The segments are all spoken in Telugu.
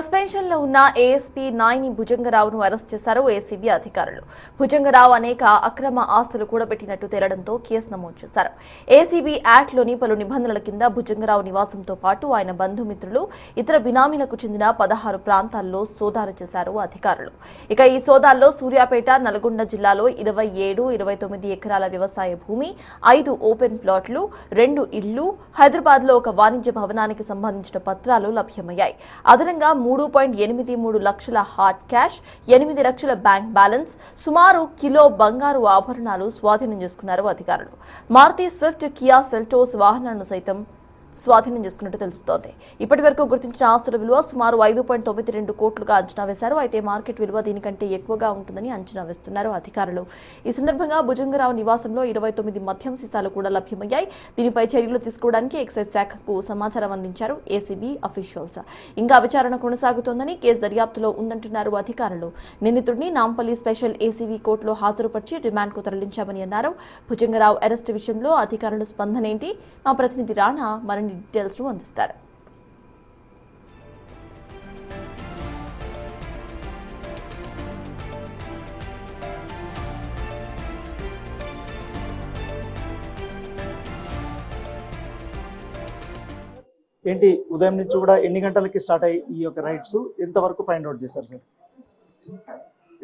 సస్పెన్షన్ లో ఉన్న ఏఎస్పీ నాయని భుజంగరావును అరెస్ట్ చేశారు ఏసీబీ అధికారులు. భుజంగరావు అనేక అక్రమ ఆస్తులు కూడబెట్టినట్టు తేలడంతో కేసు నమోదు చేశారు. ఏసీబీ యాక్ట్ లోని పలు నిబంధనల కింద భుజంగరావు నివాసంతో పాటు ఆయన బంధుమిత్రులు, ఇతర బినామీలకు చెందిన 16 ప్రాంతాల్లో సోదాలు చేశారు అధికారులు. ఇక ఈ సోదాల్లో సూర్యాపేట, నల్గొండ జిల్లాలో 27, 29 ఎకరాల వ్యవసాయ భూమి, 5 ఓపెన్ ప్లాట్లు, 2 ఇళ్లు, హైదరాబాద్ లో ఒక వాణిజ్య భవనానికి సంబంధించిన పత్రాలు లభ్యమయ్యాయి. అదనంగా 3.83 లక్షల హార్డ్ క్యాష్, 8 లక్షల బ్యాంక్ బ్యాలెన్స్, సుమారు కిలో బంగారు ఆభరణాలు స్వాధీనం చేసుకున్నారు అధికారులు. మారుతి స్విఫ్ట్, కియా సెల్టోస్ వాహనాలను సైతం స్వాధీనం చేసుకున్నట్టు తెలుస్తోంది. ఇప్పటి వరకు గుర్తించిన ఆస్తుల విలువ సుమారు 5.92 కోట్లుగా అంచనా వేశారు. అయితే మార్కెట్ విలువ దీనికంటే ఎక్కువగా ఉంటుందని అంచనా వేస్తున్నారు అధికారులు. ఈ సందర్భంగా భుజంగరావు నివాసంలో 29 మద్యం సీసాలు కూడా లభ్యమయ్యాయి. దీనిపై చర్యలు తీసుకోవడానికి ఎక్సైజ్ శాఖకు సమాచారం అందించారు ఏసీబీ అఫీషియల్స్. ఇంకా విచారణ కొనసాగుతోందని, కేసు దర్యాప్తులో ఉందంటున్నారు అధికారులు. నిందితుడిని నాంపల్లి స్పెషల్ ఏసీబీ కోర్టులో హాజరుపరిచి రిమాండ్కు తరలించామని అన్నారు. భుజంగరావు అరెస్టు విషయంలో అధికారుల స్పందన ఏంటి? మా ప్రతినిధి రాణా మరిన్ని డీటెయిల్స్ ను అందిస్తారు. ఏంటి ఉదయం నుంచి కూడా ఎన్ని గంటలకి స్టార్ట్ అయ్యి ఈ యొక్క రైడ్స్ ఎంతవరకు ఫైండ్ అవుట్ చేశారు సార్?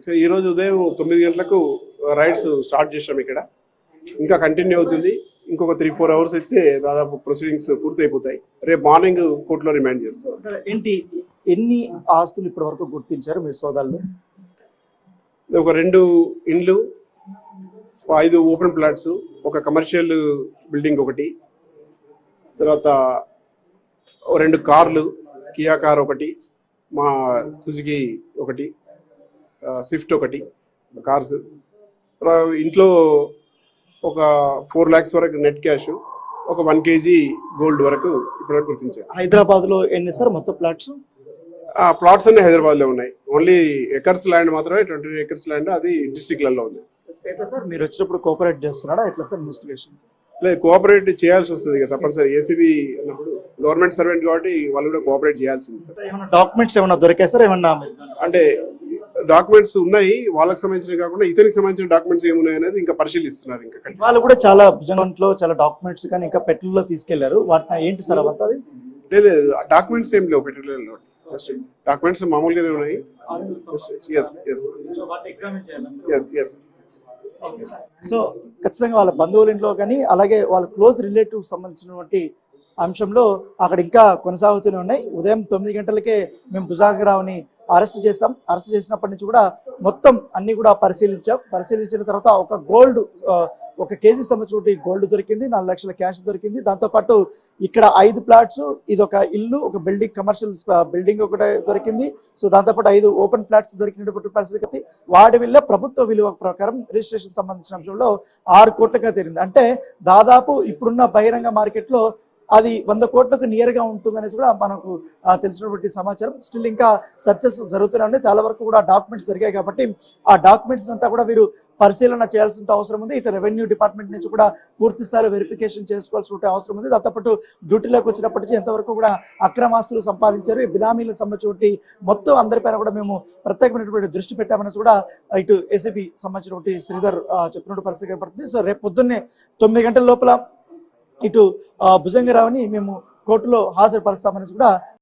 సో ఈ రోజు ఉదయం 9 గంటలకు రైడ్స్ స్టార్ట్ చేసాం. ఇక్కడ ఇంకా కంటిన్యూ అవుతుంది. ఇంకొక 3-4 అవర్స్ అయితే దాదాపు ప్రొసీడింగ్స్ పూర్తి అయిపోతాయి. రేపు మార్నింగ్ కోర్టులో రిమాండ్ చేస్తాం. సార్ ఏంటి ఎన్ని ఆస్తులు ఇప్పటి వరకు గుర్తించారు మీ సోదాల్లో? ఒక 2 ఇండ్లు, 5 ఓపెన్ ప్లాట్స్, ఒక కమర్షియల్ బిల్డింగ్ ఒకటి, తర్వాత 2 కార్లు, కియా కార్ ఒకటి, మా సుజుకి ఒకటి, స్విఫ్ట్ ఒకటి కార్స్, ఇంట్లో ఒక 4 lakhs వరకు నెట్ క్యాష్, ఒక 1 kg గోల్డ్ వరకు ఇప్పటివరకు గుర్తించారు. హైదరాబాద్ లో ఎన్ని సార్ మొత్తం ప్లాట్స్? ప్లాట్స్ అన్ని హైదరాబాద్ లో ఉన్నాయి. ఓన్లీ ఎకర్స్ ల్యాండ్ మాత్రమే 20 acres ల్యాండ్, అది డిస్ట్రిక్ట్లలో ఉంది. ఎట్లా సార్ మీరు వచ్చినప్పుడు కోఆపరేట్ చేస్తున్నాడా? ఎట్లా సార్ ఇన్వెస్టిగేషన్? లేదు, కోఆపరేట్ చేయాల్సి వస్తుంది కదా తప్పనిసరి. ఏసీబీ అన్నప్పుడు గవర్నమెంట్ సర్వెంట్ కాబట్టి వాళ్ళు కూడా కోఆపరేట్ చేయాల్సింది. ఏమైనా డాక్యుమెంట్స్ ఏమైనా దొరికాయి సార్? ఏమన్నా అంటే డాక్యుమెంట్స్ ఉన్నాయి, వాళ్ళకి సంబంధించిన కాకుండా ఇతనికి సంబంధించిన డాక్యుమెంట్స్ ఏమున్నాయి అనేది ఇంకా పరిశీలిస్తున్నారు. ఇంకా వాళ్ళు కూడా చాలా భుజంగంలో చాలా డాక్యుమెంట్స్ కానీ ఇంకా పెట్రోల్లో తీసుకెళ్లారు. వాటిని ఏంటి సార్ అవంతా? లేదు, డాక్యుమెంట్స్ ఏం లేవు పెట్రోల్. డాక్యుమెంట్స్ మామూలుగానే ఉన్నాయి. సో ఖచ్చితంగా వాళ్ళ బంధువుల ఇంట్లో కానీ అలాగే వాళ్ళ క్లోజ్ రిలేటివ్స్ సంబంధించినటువంటి అంశంలో అక్కడ ఇంకా కొనసాగుతూనే ఉన్నాయి. ఉదయం 9 గంటలకే మేము భుజంగరావుని అరెస్ట్ చేసాం. అరెస్ట్ చేసినప్పటి నుంచి కూడా మొత్తం అన్ని కూడా పరిశీలించిన తర్వాత ఒక కేజీ సంబంధించిన గోల్డ్ దొరికింది, 4 లక్షల క్యాష్ దొరికింది. దాంతోపాటు ఇక్కడ 5 ప్లాట్స్, ఇది ఒక ఇల్లు, ఒక బిల్డింగ్, కమర్షియల్ బిల్డింగ్ ఒకటి దొరికింది. సో దాంతోపాటు 5 ఓపెన్ ప్లాట్స్ దొరికినటువంటి పరిస్థితి. వాటి వల్ల ప్రభుత్వ విలువ ప్రకారం రిజిస్ట్రేషన్ సంబంధించిన అంశంలో 6 కోట్లుగా తేలింది. అంటే దాదాపు ఇప్పుడున్న బహిరంగ మార్కెట్ లో అది 100 కోట్లకు నియర్ గా ఉంటుందనేసి కూడా మనకు తెలిసినటువంటి సమాచారం. స్టిల్ ఇంకా సర్చెస్ జరుగుతూనే ఉన్నాయి. చాలా వరకు కూడా డాక్యుమెంట్స్ జరిగాయి కాబట్టి ఆ డాక్యుమెంట్స్ అంతా కూడా వీరు పరిశీలన చేయాల్సిన అవసరం ఉంది. ఇటు రెవెన్యూ డిపార్ట్మెంట్ నుంచి కూడా పూర్తి స్థాయిలో వెరిఫికేషన్ చేసుకోవాల్సిన అవసరం ఉంది. దాంతోపాటు డ్యూటీలోకి వచ్చినప్పటి నుంచి ఎంతవరకు కూడా అక్రమాస్తులు సంపాదించారు, ఈ బినామీలకు సంబంధించినటువంటి మొత్తం అందరిపైన కూడా మేము ప్రత్యేకమైనటువంటి దృష్టి పెట్టామనేసి కూడా ఇటు ఏసీబీ సంబంధించినటువంటి శ్రీధర్ చెప్పినటువంటి పరిస్థితి ఏర్పడుతుంది. సో రేపు పొద్దున్నే 9 గంటల లోపల ఇటు భుజంగరావుని మేము కోర్టులో హాజరుపరుస్తామని కూడా